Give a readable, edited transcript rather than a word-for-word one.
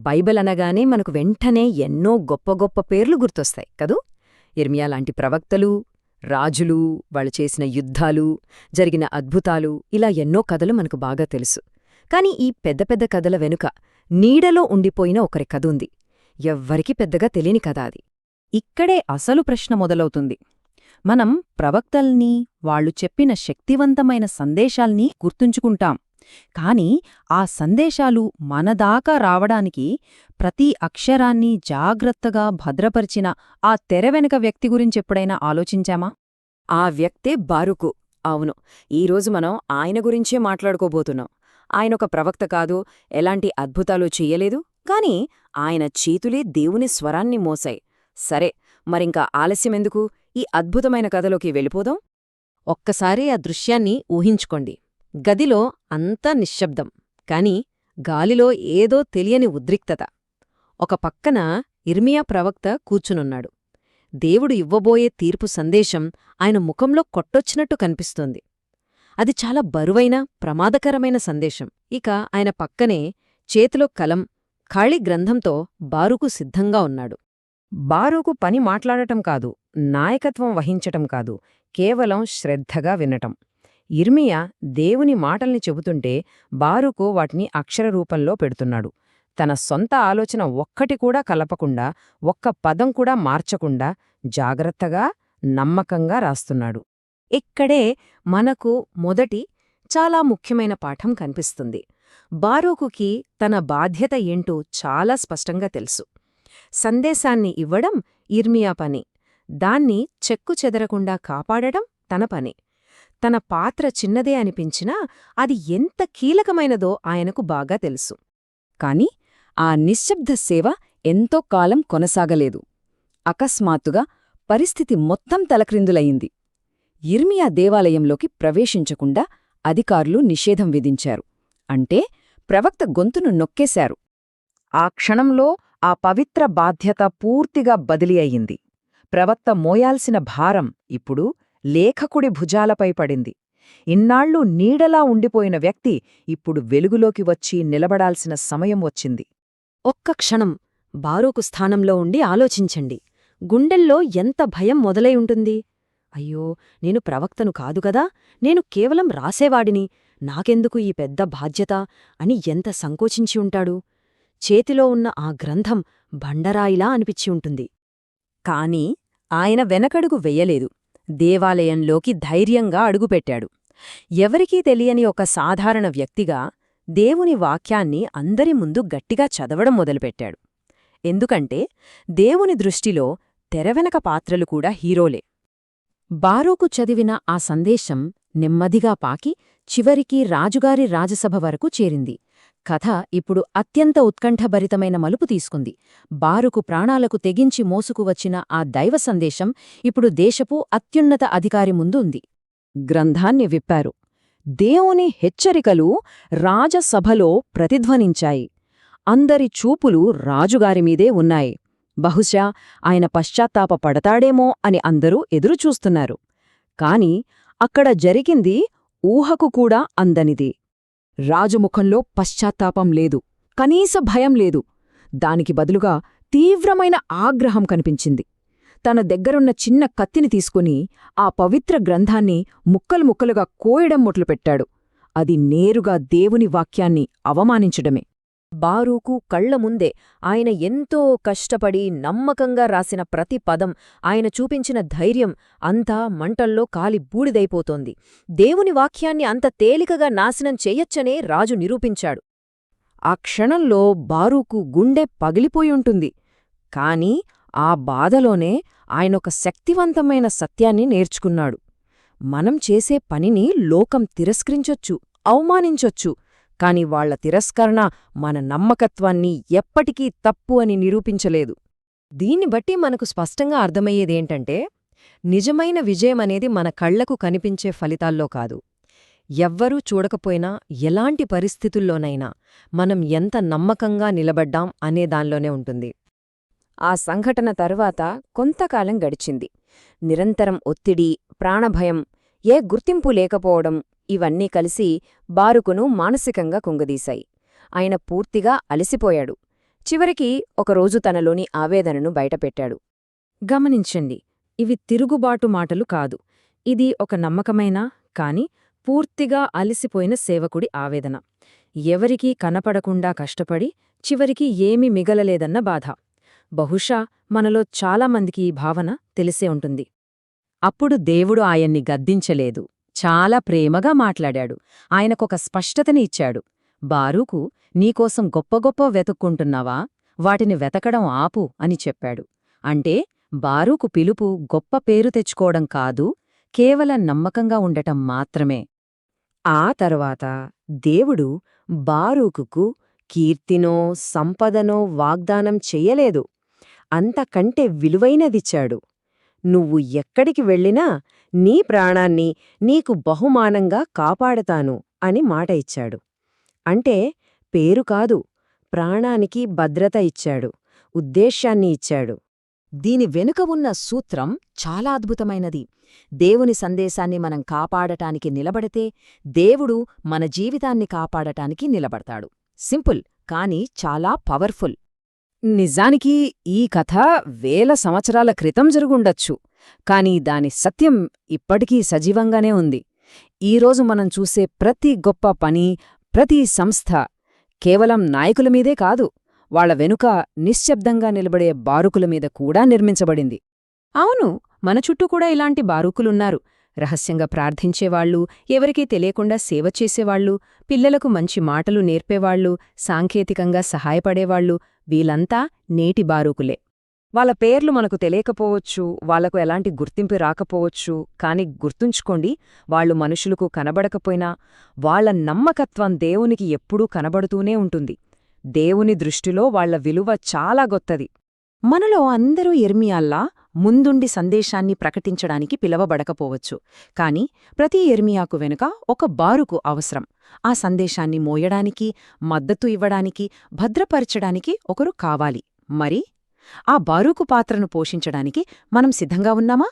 Bible అనగానే మనకు వెంటనే ఎన్నో గొప్ప గొప్ప పేర్లు గుర్తొస్తాయి కదూ. ఇర్మియా లాంటి ప్రవక్తలు, రాజులు, వాళ్ళు చేసిన యుద్ధాలు, జరిగిన అద్భుతాలు, ఇలా ఎన్నో కథలు మనకు బాగా తెలుసు. కాని ఈ పెద్ద పెద్ద కథల వెనుక నీడలో ఉండిపోయిన ఒకరి కథుంది. ఎవ్వరికీ పెద్దగా తెలియని కథ అది. ఇక్కడే అసలు ప్రశ్న మొదలవుతుంది. మనం ప్రవక్తల్ని, వాళ్లు చెప్పిన శక్తివంతమైన సందేశాల్ని గుర్తుంచుకుంటాం. కాని ఆ సందేశాలు మనదాకా రావడానికి ప్రతి అక్షరాన్ని జాగ్రత్తగా భద్రపరిచిన ఆ తెరవెనక వ్యక్తి గురించెప్పుడైనా ఆలోచించామా? ఆ వ్యక్తే బారూకు. అవును, ఈరోజు మనం ఆయన గురించే మాట్లాడుకోబోతున్నాం. ఆయనొక ప్రవక్త కాదు, ఎలాంటి అద్భుతాలు చెయ్యలేదు, కాని ఆయన చేతులే దేవుని స్వరాన్ని మోసాయి. సరే, మరింకా ఆలస్యమెందుకు, ఈ అద్భుతమైన కథలోకి వెళ్ళిపోదాం. ఒక్కసారి ఆ దృశ్యాన్ని ఊహించుకోండి. గదిలో అంతా నిశ్శబ్దం, కాని గాలిలో ఏదో తెలియని ఉద్రిక్తత. ఒక పక్కన ఇర్మియా ప్రవక్త కూర్చునున్నాడు. దేవుడు ఇవ్వబోయే తీర్పు సందేశం ఆయన ముఖంలో కొట్టొచ్చినట్టు కనిపిస్తోంది. అది చాలా బరువైన, ప్రమాదకరమైన సందేశం. ఇక ఆయన పక్కనే చేతిలో కలం, ఖాళీ గ్రంథంతో బారూకు సిద్ధంగా ఉన్నాడు. బారూకు పని మాట్లాడటం కాదు, నాయకత్వం వహించటం కాదు, కేవలం శ్రద్ధగా వినటం. ఇర్మియా దేవుని మాటల్ని చెబుతుంటే బారూకు వాటిని అక్షరరూపంలో పెడుతున్నాడు. తన సొంత ఆలోచన ఒక్కటి కూడా కలపకుండా, ఒక్క పదం కూడా మార్చకుండా జాగ్రత్తగా, నమ్మకంగా రాస్తున్నాడు. ఇక్కడే మనకు మొదటి చాలా ముఖ్యమైన పాఠం కనిపిస్తుంది. బారూకుకి తన బాధ్యత ఏంటో చాలా స్పష్టంగా తెలుసు. సందేశాన్ని ఇవ్వడం ఇర్మియా పని, దాన్ని చెక్కుచెదరకుండా కాపాడటం తన పని. తన పాత్ర చిన్నదే అనిపించినా అది ఎంత కీలకమైనదో ఆయనకు బాగా తెలుసు. కాని ఆ నిశ్శబ్ద సేవ ఎంతో కాలం కొనసాగలేదు. అకస్మాత్తుగా పరిస్థితి మొత్తం తలక్రిందులయింది. ఇర్మియా దేవాలయంలోకి ప్రవేశించకుండా అధికారులు నిషేధం విధించారు. అంటే ప్రవక్త గొంతును నొక్కేశారు. ఆ క్షణంలో ఆ పవిత్ర బాధ్యత పూర్తిగా బదిలీ అయింది. ప్రవక్త మోయాల్సిన భారం ఇప్పుడు లేఖకుడి భుజాలపై పడింది. ఇన్నాళ్లు నీడలా ఉండిపోయిన వ్యక్తి ఇప్పుడు వెలుగులోకి వచ్చి నిలబడాల్సిన సమయం వచ్చింది. ఒక్క క్షణం బారూకు స్థానంలో ఉండి ఆలోచించండి. గుండెల్లో ఎంత భయం మొదలై ఉంటుంది. అయ్యో, నేను ప్రవక్తను కాదుగదా, నేను కేవలం రాసేవాడిని, నాకెందుకు ఈ పెద్ద బాధ్యత అని ఎంత సంకోచించి ఉంటాడు. చేతిలో ఉన్న ఆ గ్రంథం బండరాయిలా అనిపిచ్చి ఉంటుంది. కాని ఆయన వెనకడుగు వెయ్యలేదు. దేవాలయంలోకి ధైర్యంగా అడుగుపెట్టాడు. ఎవరికీ తెలియని ఒక సాధారణ వ్యక్తిగా దేవుని వాక్యాన్ని అందరి ముందు గట్టిగా చదవడం మొదలుపెట్టాడు. ఎందుకంటే దేవుని దృష్టిలో తెరవెనక పాత్రలు కూడా హీరోలే. బారూకు చదివిన ఆ సందేశం నెమ్మదిగా పాకి చివరికి రాజుగారి రాజసభ వరకు చేరింది. కథ ఇప్పుడు అత్యంత ఉత్కంఠభరితమైన మలుపు తీసుకుంది. బారూకు ప్రాణాలకు తెగించి మోసుకువచ్చిన ఆ దైవ సందేశం ఇప్పుడు దేశపు అత్యున్నత అధికారి ముందు ఉంది. గ్రంథాన్ని విప్పారు. దేవుని హెచ్చరికలు రాజసభలో ప్రతిధ్వనించాయి. అందరి చూపులు రాజుగారిమీదే ఉన్నాయి. బహుశా ఆయన పశ్చాత్తాపపడతాడేమో అని అందరూ ఎదురుచూస్తున్నారు. కాని అక్కడ జరిగింది ఊహకు కూడా అందనిది. రాజుముఖంలో పశ్చాత్తాపం లేదు, కనీస భయం లేదు. దానికి బదులుగా తీవ్రమైన ఆగ్రహం కనిపించింది. తన దగ్గరున్న చిన్న కత్తిని తీసుకుని ఆ పవిత్ర గ్రంథాన్ని ముక్కలు ముక్కలుగా కోయడం మొదలుపెట్టాడు. అది నేరుగా దేవుని వాక్యాన్ని అవమానించడమే. బారూకు కళ్ల ముందే ఆయన ఎంతో కష్టపడి నమ్మకంగా రాసిన ప్రతి పదం, ఆయన చూపించిన ధైర్యం అంతా మంటల్లో కాలి బూడిదైపోతోంది. దేవుని వాక్యాన్ని అంత తేలికగా నాశనం చెయ్యొచ్చనే రాజు నిరూపించాడు. ఆ క్షణంలో బారూకు గుండె పగిలిపోయుంటుంది. కాని ఆ బాధలోనే ఆయనొక శక్తివంతమైన సత్యాన్ని నేర్చుకున్నాడు. మనం చేసే పనిని లోకం తిరస్కరించొచ్చు, అవమానించొచ్చు, కాని వాళ్ల తిరస్కరణ మన నమ్మకత్వాన్ని ఎప్పటికీ తప్పు అని నిరూపించలేదు. దీన్ని బట్టి మనకు స్పష్టంగా అర్థమయ్యేదేంటంటే, నిజమైన విజయమనేది మన కళ్లకు కనిపించే ఫలితాల్లో కాదు. ఎవ్వరూ చూడకపోయినా ఎలాంటి పరిస్థితుల్లోనైనా మనం ఎంత నమ్మకంగా నిలబడ్డాం అనే దానిలోనే ఉంటుంది. ఆ సంఘటన తరువాత కొంతకాలం గడిచింది. నిరంతరం ఒత్తిడి, ప్రాణభయం, ఏ గుర్తింపు లేకపోవడం, ఇవన్నీ కలిసి బారూకును మానసికంగా కుంగదీశాయి. ఆయన పూర్తిగా అలసిపోయాడు. చివరికి ఒకరోజు తనలోని ఆవేదనను బయటపెట్టాడు. గమనించండి, ఇవి తిరుగుబాటు మాటలు కాదు. ఇది ఒక నమ్మకమైన, కాని పూర్తిగా అలిసిపోయిన సేవకుడి ఆవేదన. ఎవరికీ కనపడకుండా కష్టపడి చివరికి ఏమీ మిగలలేదన్న బాధ. బహుశా మనలో చాలామందికి ఈ భావన తెలిసే ఉంటుంది. అప్పుడు దేవుడు ఆయన్ని గద్దించలేదు. చాలా ప్రేమగా మాట్లాడాడు. ఆయనకొక స్పష్టతని ఇచ్చాడు. బారూకు, నీకోసం గొప్ప గొప్ప వెతుక్కుంటున్నావా? వాటిని వెతకడం ఆపు అని చెప్పాడు. అంటే బారూకు పిలుపు గొప్ప పేరు తెచ్చుకోవడం కాదు, కేవలం నమ్మకంగా ఉండటం మాత్రమే. ఆ తర్వాత దేవుడు బారూకుకు కీర్తినో సంపదనో వాగ్దానం చెయ్యలేదు. అంతకంటే విలువైనదిచ్చాడు. నువ్వు ఎక్కడికి వెళ్ళినా నీ ప్రాణాన్ని నీకు బహుమానంగా కాపాడతాను అని మాట ఇచ్చాడు. అంటే పేరు కాదు, ప్రాణానికి భద్రత ఇచ్చాడు, ఉద్దేశ్యాన్ని ఇచ్చాడు. దీని వెనుక ఉన్న సూత్రం చాలా అద్భుతమైనది. దేవుని సందేశాన్ని మనం కాపాడటానికి నిలబడితే దేవుడు మన జీవితాన్ని కాపాడటానికి నిలబడతాడు. సింపుల్, కాని చాలా పవర్ఫుల్. నిజానికి ఈ కథ వేల సంవత్సరాల క్రితం జరుగుండొచ్చు, కాని దాని సత్యం ఇప్పటికీ సజీవంగానే ఉంది. ఈరోజు మనం చూసే ప్రతి గొప్ప పని, ప్రతి సంస్థ కేవలం నాయకుల మీదే కాదు, వాళ్ల వెనుక నిశ్శబ్దంగా నిలబడే బారుకుల మీద కూడా నిర్మించబడింది. అవును, మన చుట్టూ కూడా ఇలాంటి బారూకులున్నారు. రహస్యంగా ప్రార్థించేవాళ్లు, ఎవరికీ తెలియకుండా సేవ చేసేవాళ్లు, పిల్లలకు మంచి మాటలు నేర్పేవాళ్లు, సాంకేతికంగా సహాయపడేవాళ్లు, వీళ్ళంతా నేటి బారూకులే. వాళ్ళ పేర్లు మనకు తెలియకపోవచ్చు, వాళ్లకు ఎలాంటి గుర్తింపు రాకపోవచ్చు, కాని గుర్తుంచుకోండి, వాళ్లు మనుషులకు కనబడకపోయినా వాళ్ల నమ్మకత్వం దేవునికి ఎప్పుడూ కనబడుతూనే ఉంటుంది. దేవుని దృష్టిలో వాళ్ల విలువ చాలా గొప్పది. మనలో అందరూ ఇర్మియాల్లా ముందుండి సందేశాన్ని ప్రకటించడానికి పిలవబడకపోవచ్చు. కాని ప్రతి ఇర్మియాకు వెనుక ఒక బారుకు అవసరం. ఆ సందేశాన్ని మోయడానికి, మద్దతు ఇవ్వడానికి, భద్రపరచడానికి ఒకరు కావాలి. మరి ఆ బారూకు పాత్రను పోషించడానికి మనం సిద్ధంగా ఉన్నామా?